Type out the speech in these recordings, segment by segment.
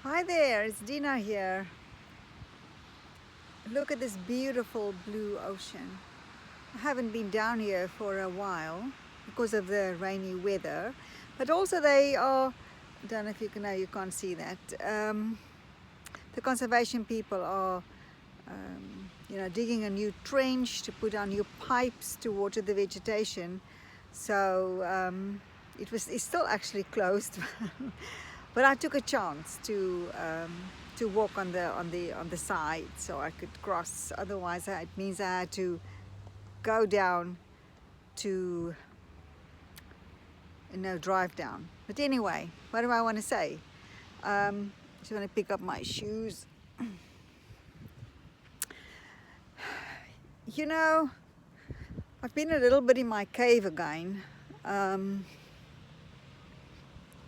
Hi there, it's Dina here. Look at this beautiful blue ocean. I haven't been down here for a while because of the rainy weather, but also they are, I don't know if you can know, you can't see that. The conservation people are digging a new trench to put down new pipes to water the vegetation. So it's still actually closed, but I took a chance to walk on the side so I could cross. Otherwise, it means I had to go down to drive down. But anyway, what do I want to say? Just want to pick up my shoes. You know, I've been a little bit in my cave again,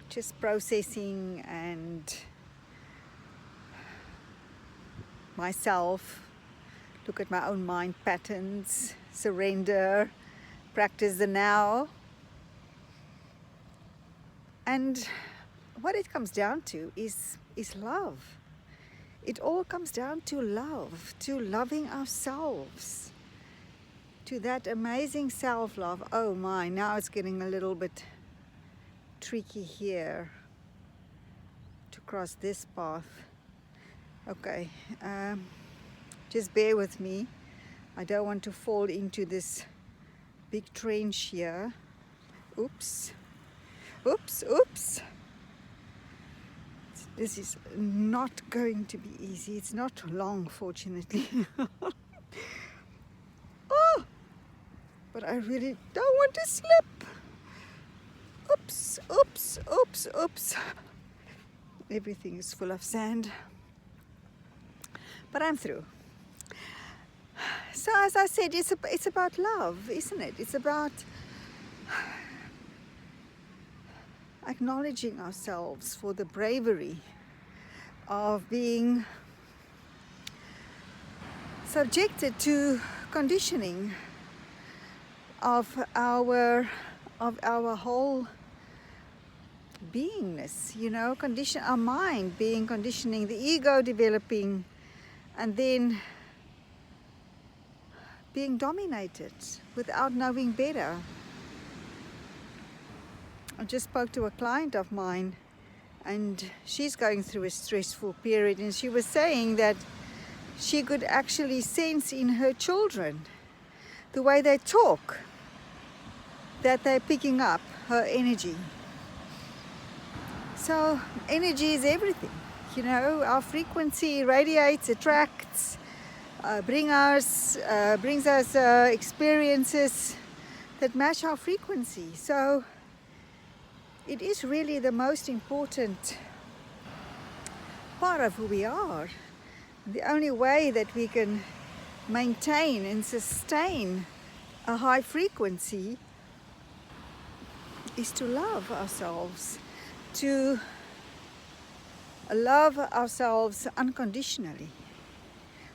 just processing and myself, look at my own mind patterns, surrender, practice the now. And what it comes down to is love. It all comes down to love, to loving ourselves, to that amazing self-love. Oh my, now it's getting a little bit tricky here to cross this path. Okay, just bear with me. I don't want to fall into this big trench here. Oops, oops, oops. This is not going to be easy. It's not long, fortunately. Oh, but I really don't want to slip. Oops, oops, oops, oops. Everything is full of sand. But I'm through. So as I said, it's about love, isn't it? It's about acknowledging ourselves for the bravery of being subjected to conditioning of our whole beingness, condition our mind being conditioning, the ego developing, and then being dominated without knowing better. I just spoke to a client of mine, and she's going through a stressful period, and she was saying that she could actually sense in her children, the way they talk, that they're picking up her energy. So energy is everything, our frequency radiates, attracts, brings us experiences that match our frequency. So it is really the most important part of who we are. The only way that we can maintain and sustain a high frequency is to love ourselves, to love ourselves unconditionally,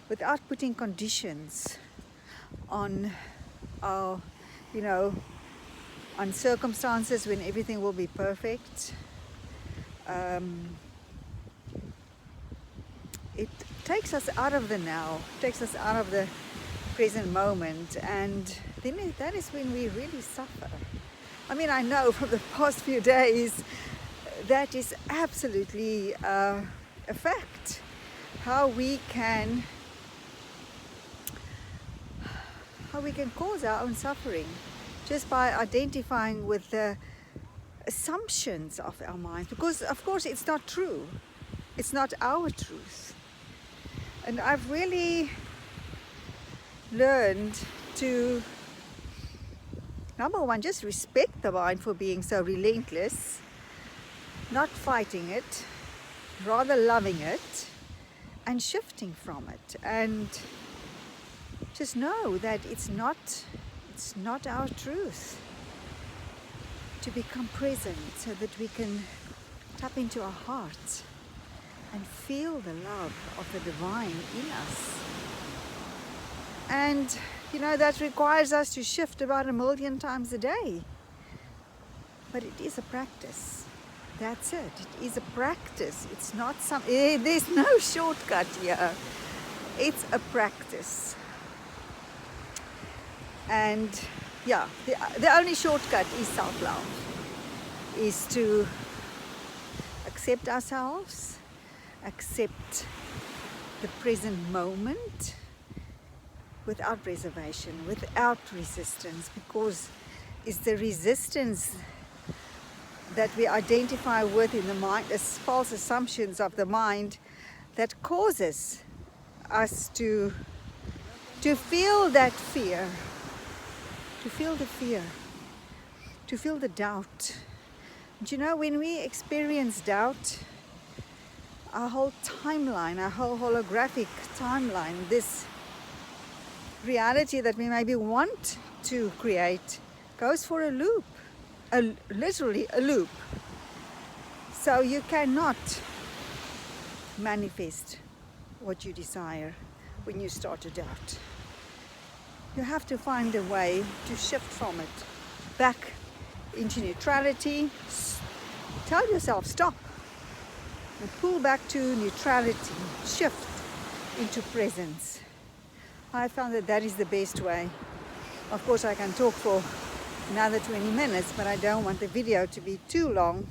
without putting conditions on our, on circumstances when everything will be perfect. It takes us out of the now, takes us out of the present moment, and then that is when we really suffer. I mean, I know from the past few days that is absolutely a fact. How we can cause our own suffering just by identifying with the assumptions of our minds, because of course it's not true. It's not our truth. And I've really learned to, number one, just respect the mind for being so relentless, not fighting it, rather loving it and shifting from it, and just know that it's not our truth. To become present so that we can tap into our hearts and feel the love of the divine in us. And that requires us to shift about 1,000,000 times a day. But it is a practice. That's it. It is a practice. It's not some. There's no shortcut here. It's a practice. And yeah, the only shortcut is self-love. Is to accept ourselves, accept the present moment without reservation, without resistance, because it's the resistance that we identify with in the mind as false assumptions of the mind that causes us to feel that fear, to feel the fear, to feel the doubt. And you know, when we experience doubt, our whole timeline, our whole holographic timeline, this reality that we maybe want to create goes for a loop. Literally a loop. So you cannot manifest what you desire when you start to doubt. You have to find a way to shift from it back into neutrality. Tell yourself stop and pull back to neutrality, shift into presence. I found that that is the best way. Of course, I can talk for another 20 minutes, but I don't want the video to be too long.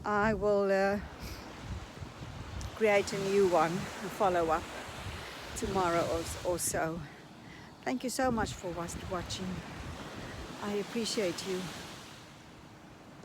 I will create a new one, a follow-up tomorrow or so. Thank you so much for watching. I appreciate you.